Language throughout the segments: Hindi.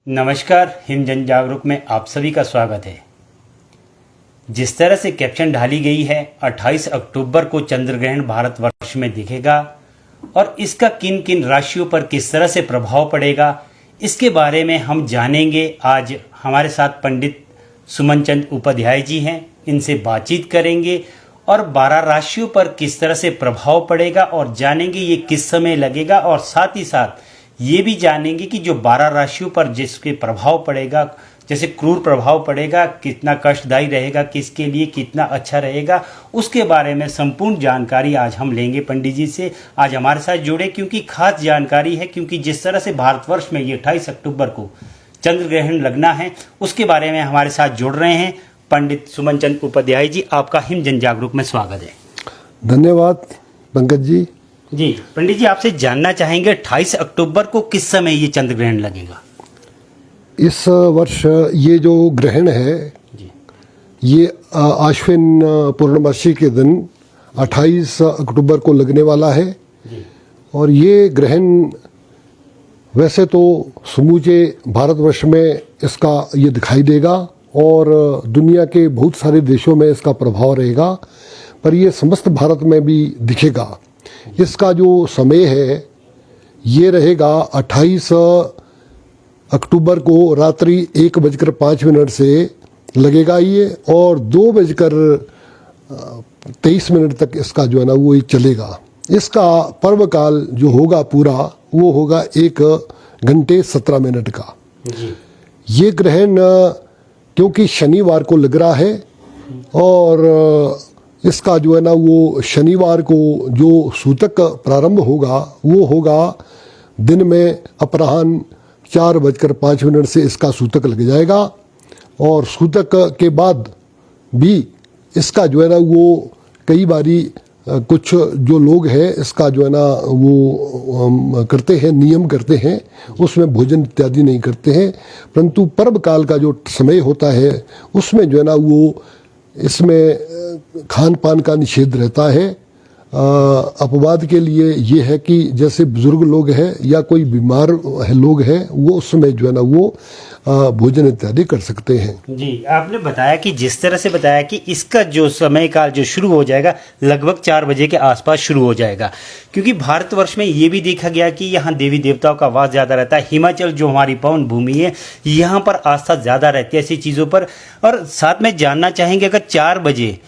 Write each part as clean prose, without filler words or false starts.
नमस्कार, हिम जन जागरूक में आप सभी का स्वागत है। जिस तरह से कैप्शन ढाली गई है, 28 अक्टूबर को चंद्र ग्रहण भारतवर्ष में दिखेगा और इसका किन किन राशियों पर किस तरह से प्रभाव पड़ेगा, इसके बारे में हम जानेंगे। आज हमारे साथ पंडित सुमन चंद उपाध्याय जी हैं, इनसे बातचीत करेंगे और 12 राशियों पर किस तरह से प्रभाव पड़ेगा और जानेंगे ये किस समय लगेगा, और साथ ही साथ ये भी जानेंगे कि जो 12 राशियों पर जिसके प्रभाव पड़ेगा, जैसे क्रूर प्रभाव पड़ेगा, कितना कष्टदायी रहेगा, किसके लिए कितना अच्छा रहेगा, उसके बारे में संपूर्ण जानकारी आज हम लेंगे पंडित जी से। आज हमारे साथ जुड़े क्योंकि खास जानकारी है, क्योंकि जिस तरह से भारतवर्ष में ये 28 अक्टूबर को चंद्र ग्रहण लगना है, उसके बारे में हमारे साथ जुड़ रहे हैं पंडित सुमन चंद उपाध्याय जी। आपका हिम जन जागरूक में स्वागत है। धन्यवाद पंकज जी। जी पंडित जी, आपसे जानना चाहेंगे 28 अक्टूबर को किस समय ये चंद्र ग्रहण लगेगा? इस वर्ष ये जो ग्रहण है जी। ये आश्विन पूर्णमासी के दिन 28 अक्टूबर को लगने वाला है जी। और ये ग्रहण वैसे तो समूचे भारतवर्ष में इसका ये दिखाई देगा और दुनिया के बहुत सारे देशों में इसका प्रभाव रहेगा, पर ये समस्त भारत में भी दिखेगा। इसका जो समय है ये रहेगा 28 अक्टूबर को रात्रि 1:05 से लगेगा ये, और 2:23 तक इसका जो है ना वो चलेगा। इसका पर्व काल जो होगा पूरा वो होगा 1 घंटे 17 मिनट का। जी। ये ग्रहण क्योंकि शनिवार को लग रहा है और इसका जो है ना वो शनिवार को जो सूतक प्रारंभ होगा वो होगा दिन में अपराह्न 4:05 से इसका सूतक लग जाएगा, और सूतक के बाद भी इसका जो है ना वो कई बारी कुछ जो लोग हैं इसका जो है ना वो करते हैं, नियम करते हैं, उसमें भोजन इत्यादि नहीं करते हैं, परंतु पर्व काल का जो समय होता है उसमें जो है ना वो इसमें खान पान का निषेध रहता है। अपवाद के लिए ये है कि जैसे बुजुर्ग लोग हैं या कोई बीमार है लोग हैं, वो उस समय जो है ना वो भोजन इत्यादि कर सकते हैं। जी, आपने बताया कि जिस तरह से बताया कि इसका जो समय काल जो शुरू हो जाएगा लगभग 4 बजे के आसपास शुरू हो जाएगा, क्योंकि भारतवर्ष में ये भी देखा गया कि यहाँ देवी देवताओं का वास ज़्यादा रहता है। हिमाचल जो हमारी पावन भूमि है, यहाँ पर आस्था ज़्यादा रहती है ऐसी चीज़ों पर। और साथ में जानना चाहेंगे, अगर 4 बजे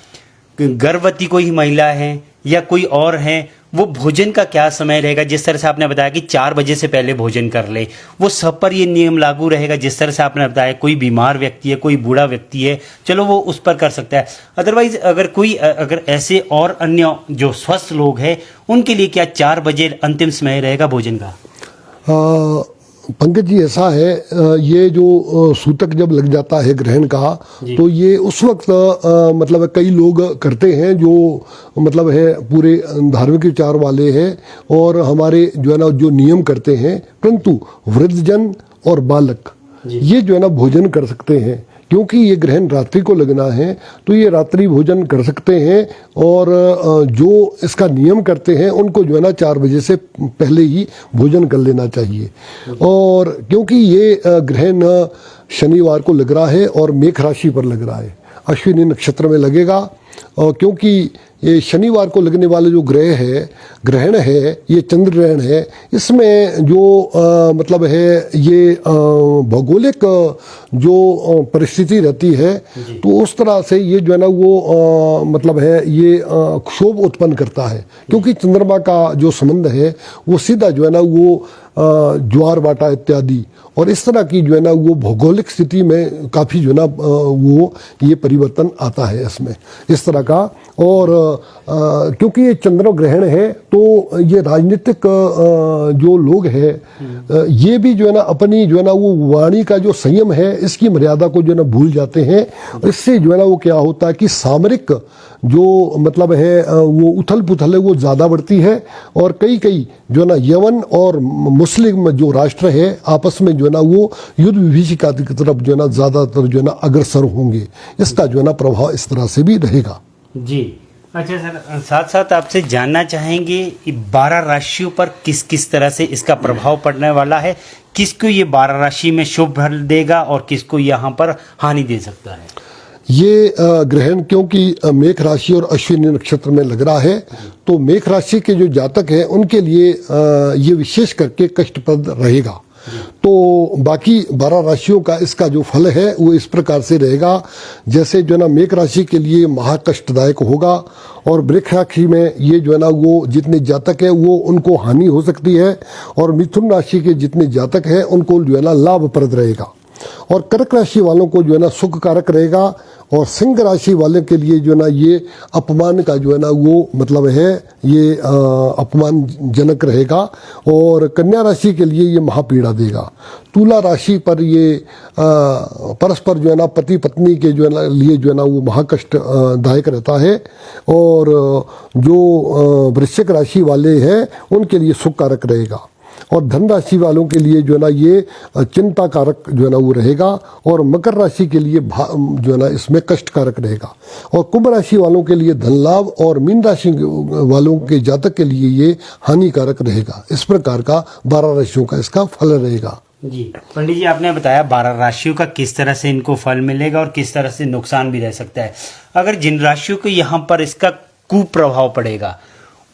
गर्भवती कोई महिला है या कोई और है, वो भोजन का क्या समय रहेगा? जिस तरह से आपने बताया कि 4 बजे से पहले भोजन कर ले, वो सब पर ये नियम लागू रहेगा? जिस तरह से आपने बताया कोई बीमार व्यक्ति है, कोई बूढ़ा व्यक्ति है, चलो वो उस पर कर सकता है, अदरवाइज अगर ऐसे और अन्य जो स्वस्थ लोग हैं उनके लिए क्या 4 बजे अंतिम समय रहेगा भोजन का? पंकज जी, ऐसा है, ये जो सूतक जब लग जाता है ग्रहण का, तो ये उस वक्त मतलब कई लोग करते हैं जो मतलब है पूरे धार्मिक विचार वाले हैं और हमारे जो है ना जो नियम करते हैं, परंतु वृद्धजन और बालक ये जो है ना भोजन कर सकते हैं, क्योंकि ये ग्रहण रात्रि को लगना है तो ये रात्रि भोजन कर सकते हैं। और जो इसका नियम करते हैं उनको जो है ना 4 बजे से पहले ही भोजन कर लेना चाहिए। और क्योंकि ये ग्रहण शनिवार को लग रहा है और मेष राशि पर लग रहा है, अश्विनी नक्षत्र में लगेगा, और क्योंकि ये शनिवार को लगने वाले जो ग्रहण है ये चंद्र ग्रहण है, इसमें जो मतलब है ये भौगोलिक जो परिस्थिति रहती है, तो उस तरह से ये जो है ना वो मतलब है ये क्षोभ उत्पन्न करता है, क्योंकि चंद्रमा का जो संबंध है वो सीधा जो है ना वो ज्वार भाटा इत्यादि, और इस तरह की जो है ना वो भौगोलिक स्थिति में काफ़ी जो है ना वो ये परिवर्तन आता है इसमें इस तरह का। और क्योंकि ये चंद्र ग्रहण है तो ये राजनीतिक जो लोग हैं ये भी जो है ना अपनी जो है ना वो वाणी का जो संयम है इसकी मर्यादा को जो है ना भूल जाते हैं। इससे जो है ना वो क्या होता है कि सामरिक जो मतलब है वो उथल पुथल है वो ज़्यादा बढ़ती है, और कई जो है ना यवन और मुस्लिम जो राष्ट्र है आपस में जो है ना वो युद्ध विभीषिका की तरफ जो है ना ज़्यादातर जो है ना अग्रसर होंगे। इसका जो है ना प्रभाव इस तरह से भी रहेगा। जी, अच्छा सर, साथ साथ आपसे जानना चाहेंगे कि 12 राशियों पर किस किस तरह से इसका प्रभाव पड़ने वाला है, किसको ये 12 राशि में शुभ फल देगा और किसको यहाँ पर हानि दे सकता है? ये ग्रहण क्योंकि मेष राशि और अश्विनी नक्षत्र में लग रहा है, तो मेष राशि के जो जातक हैं उनके लिए ये विशेष करके कष्टप्रद रहेगा। तो बाकी 12 राशियों का इसका जो फल है वो इस प्रकार से रहेगा, जैसे जो है ना मेष राशि के लिए महाकष्टदायक होगा, और वृक्ष राशि में ये जो है ना वो जितने जातक है वो उनको हानि हो सकती है, और मिथुन राशि के जितने जातक हैं उनको जो है ना लाभप्रद रहेगा, और कर्क राशि वालों को जो है ना सुख कारक रहेगा, और सिंह राशि वाले के लिए जो है ना ये अपमान का जो है ना वो मतलब है ये अपमानजनक रहेगा, और कन्या राशि के लिए ये महापीड़ा देगा। तुला राशि पर ये परस्पर जो है ना पति पत्नी के जो है ना लिए जो है ना वो महाकष्ट दायक रहता है, और जो वृश्चिक राशि वाले हैं उनके लिए सुख कारक रहेगा, और धन राशि वालों के लिए जो है ना ये चिंता कारक जो है ना वो रहेगा, और मकर राशि के लिए जो है ना इसमें कष्ट कारक रहेगा, और कुंभ राशि वालों के लिए धन लाभ, और मीन राशि वालों के जातक के लिए ये हानिकारक रहेगा। इस प्रकार का 12 राशियों का इसका फल रहेगा। जी पंडित जी, आपने बताया 12 राशियों का किस तरह से इनको फल मिलेगा और किस तरह से नुकसान भी रह सकता है। अगर जिन राशियों को यहाँ पर इसका कुप्रभाव पड़ेगा,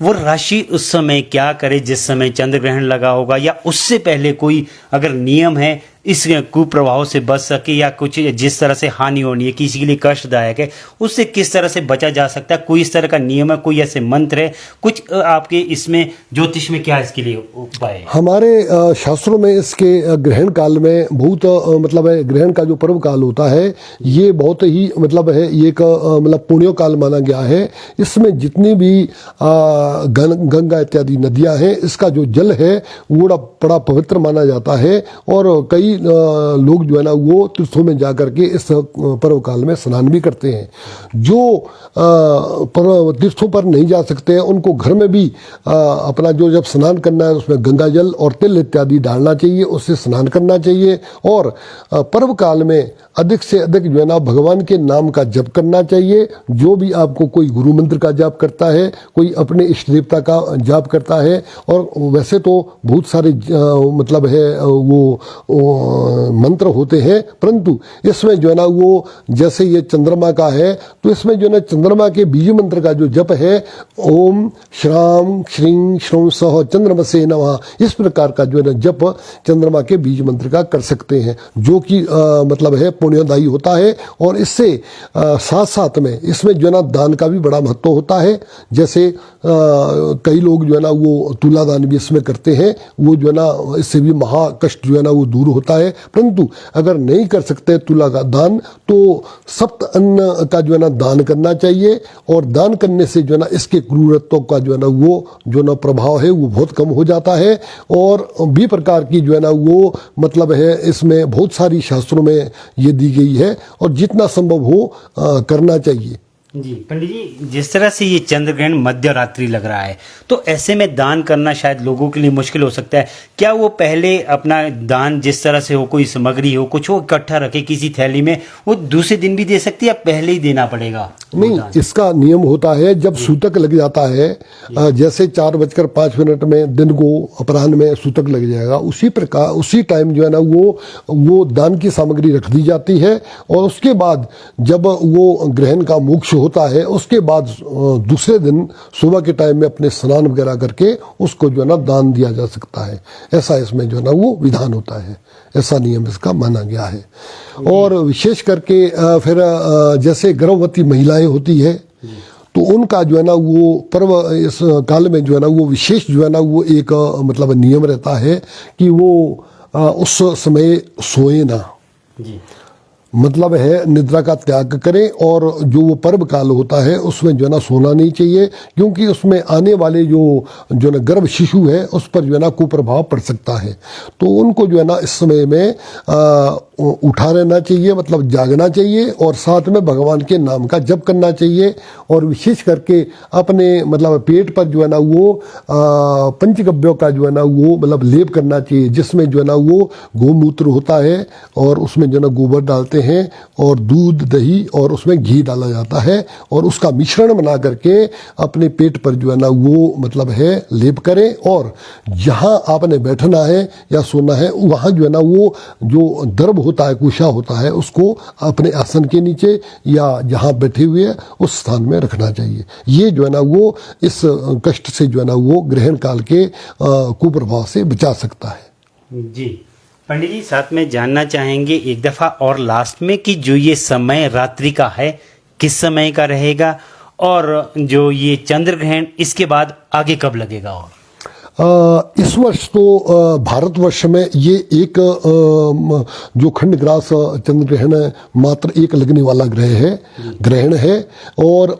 वो राशि उस समय क्या करे जिस समय चंद्र ग्रहण लगा होगा, या उससे पहले कोई अगर नियम है इस कुप्रभाव से बच सके, या कुछ जिस तरह से हानि होनी है किसी के लिए कष्टदायक है उससे किस तरह से बचा जा सकता है? कोई इस तरह का नियम है, कोई ऐसे मंत्र है कुछ आपके इसमें ज्योतिष में क्या इसके लिए उपाय है? हमारे शास्त्रों में इसके ग्रहण काल में बहुत मतलब है, ग्रहण का जो पर्व काल होता है ये बहुत ही मतलब है ये एक मतलब पुण्य काल माना गया है। इसमें जितनी भी गंगा इत्यादि नदियां हैं, इसका जो जल है वो बड़ा पवित्र माना जाता है, और कई लोग जो है ना वो तीर्थों में जाकर के इस पर्व काल में स्नान भी करते हैं। जो तीर्थों पर नहीं जा सकते हैं उनको घर में भी अपना जो जब स्नान करना है उसमें गंगा जल और तिल इत्यादि डालना चाहिए, उससे स्नान करना चाहिए, और पर्व काल में अधिक से अधिक जो है ना भगवान के नाम का जप करना चाहिए। जो भी आपको कोई गुरु मंत्र का जाप करता है, कोई अपने इष्ट देवता का जाप करता है, और वैसे तो बहुत सारे मतलब है वो मंत्र होते हैं, परंतु इसमें जो है ना वो जैसे ये चंद्रमा का है तो इसमें जो है ना चंद्रमा के बीज मंत्र का जो जप है ओम श्राम श्रीं श्रों सह चंद्रमसे नमः, इस प्रकार का जो है ना जप चंद्रमा के बीज मंत्र का कर सकते हैं, जो कि मतलब है पुण्यदायी होता है। और इससे साथ साथ में इसमें जो है ना दान का भी बड़ा महत्व होता है। जैसे कई लोग जो है ना वो तुला दान भी इसमें करते हैं, वो जो है ना इससे भी महाकष्ट जो है ना वो दूर होता है। परंतु अगर नहीं कर सकते तुला का दान तो सप्त अन्न का जो है ना दान करना चाहिए, और दान करने से जो है ना इसके क्रूरत्व का जो है ना वो जो ना प्रभाव है वो बहुत कम हो जाता है। और भी प्रकार की जो है ना वो मतलब है इसमें बहुत सारी शास्त्रों में ये दी गई है, और जितना संभव हो करना चाहिए। जी पंडित जी, जिस तरह से ये चंद्र ग्रहण मध्य रात्रि लग रहा है तो ऐसे में दान करना शायद लोगों के लिए मुश्किल हो सकता है। क्या वो पहले अपना दान जिस तरह से हो, कोई सामग्री हो कुछ वो इकट्ठा रखे किसी थैली में, वो दूसरे दिन भी दे सकती है या पहले ही देना पड़ेगा? नहीं, इसका नियम होता है जब सूतक लग जाता है, जैसे 4:05 में दिन को अपराह्न में सूतक लग जाएगा, उसी प्रकार उसी टाइम जो है ना वो दान की सामग्री रख दी जाती है, और उसके बाद जब वो ग्रहण का मोक्ष होता है उसके बाद दूसरे दिन सुबह के टाइम में अपने स्नान वगैरह करके उसको जो है ना दान दिया जा सकता है। ऐसा इसमें जो है ना वो विधान होता है, ऐसा नियम इसका माना गया है। और विशेष करके फिर जैसे गर्भवती महिलाएं होती है तो उनका जो है ना वो पर्व इस काल में जो है ना वो विशेष जो है ना वो एक मतलब नियम रहता है कि वो उस समय सोए ना, मतलब है निद्रा का त्याग करें, और जो वो पर्व काल होता है उसमें जो है ना सोना नहीं चाहिए, क्योंकि उसमें आने वाले जो ना गर्भ शिशु है उस पर जो है ना कुप्रभाव पड़ सकता है। तो उनको जो है ना इस समय में उठा रहना चाहिए, मतलब जागना चाहिए, और साथ में भगवान के नाम का जप करना चाहिए। और विशेष करके अपने मतलब पेट पर जो है ना वो पंचगव्यों का जो है ना वो मतलब लेप करना चाहिए, जिसमें जो है ना वो गोमूत्र होता है और उसमें जो है ना गोबर डालते हैं और दूध दही और उसमें घी डाला जाता है, और उसका मिश्रण बना करके अपने पेट पर जो है ना वो मतलब है लेप करें। और जहाँ आपने बैठना है या सोना है वहाँ जो है ना वो जो दर्भ होता है, कुशा होता है, उसको अपने आसन के नीचे या जहाँ बैठे हुए हैं उस स्थान में रखना चाहिए। ये जो है ना वो इस कष्ट से जो है ना वो ग्रहण काल के कुप्रभाव से बचा सकता है। जी पंडित जी, साथ में जानना चाहेंगे एक दफ़ा और लास्ट में कि जो ये समय रात्रि का है किस समय का रहेगा, और जो ये चंद्र ग्रहण इसके बाद आगे कब लगेगा? और इस वर्ष तो भारतवर्ष में ये एक जो खंडग्रास चंद्र ग्रहण है, मात्र एक लगने वाला ग्रहण है, और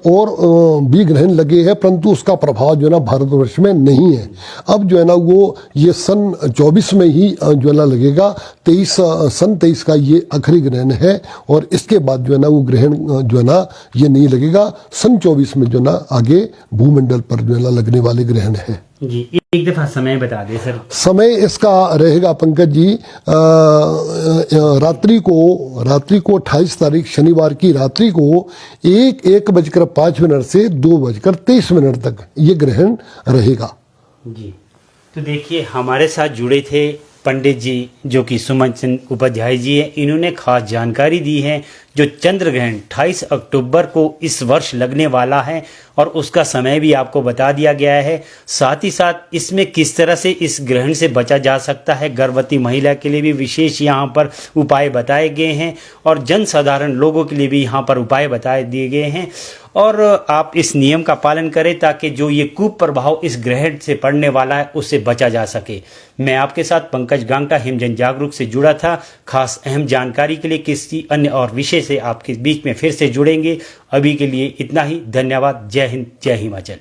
भी ग्रहण लगे हैं, परंतु उसका प्रभाव जो है ना भारतवर्ष में नहीं है। अब जो है ना वो ये सन 24 में ही जो है ना लगेगा। सन 23 का ये आखिरी ग्रहण है, और इसके बाद जो है ना वो ग्रहण जो है ना ये नहीं लगेगा। सन 24 में जो है ना आगे भूमंडल पर जो है ना लगने वाले ग्रहण है। जी एक दफा समय बता दें सर। समय इसका रहेगा पंकज जी, रात्रि को 28 तारीख शनिवार की रात्रि को 1:05 से 2:23 तक ये ग्रहण रहेगा। जी तो देखिए हमारे साथ जुड़े थे पंडित जी जो कि सुमन चंद उपाध्याय जी हैं। इन्होंने खास जानकारी दी है जो चंद्र ग्रहण 28 अक्टूबर को इस वर्ष लगने वाला है, और उसका समय भी आपको बता दिया गया है। साथ ही साथ इसमें किस तरह से इस ग्रहण से बचा जा सकता है, गर्भवती महिला के लिए भी विशेष यहाँ पर उपाय बताए गए हैं, और जन साधारण लोगों के लिए भी यहाँ पर उपाय बताए दिए गए हैं। और आप इस नियम का पालन करें ताकि जो ये कुप्रभाव इस ग्रहण से पड़ने वाला है उससे बचा जा सके। मैं आपके साथ पंकज गांगटा हिमजन जागरूक से जुड़ा था। खास अहम जानकारी के लिए किसी अन्य और विषय से आपके बीच में फिर से जुड़ेंगे। अभी के लिए इतना ही। धन्यवाद। जय हिंद, जय हिमाचल।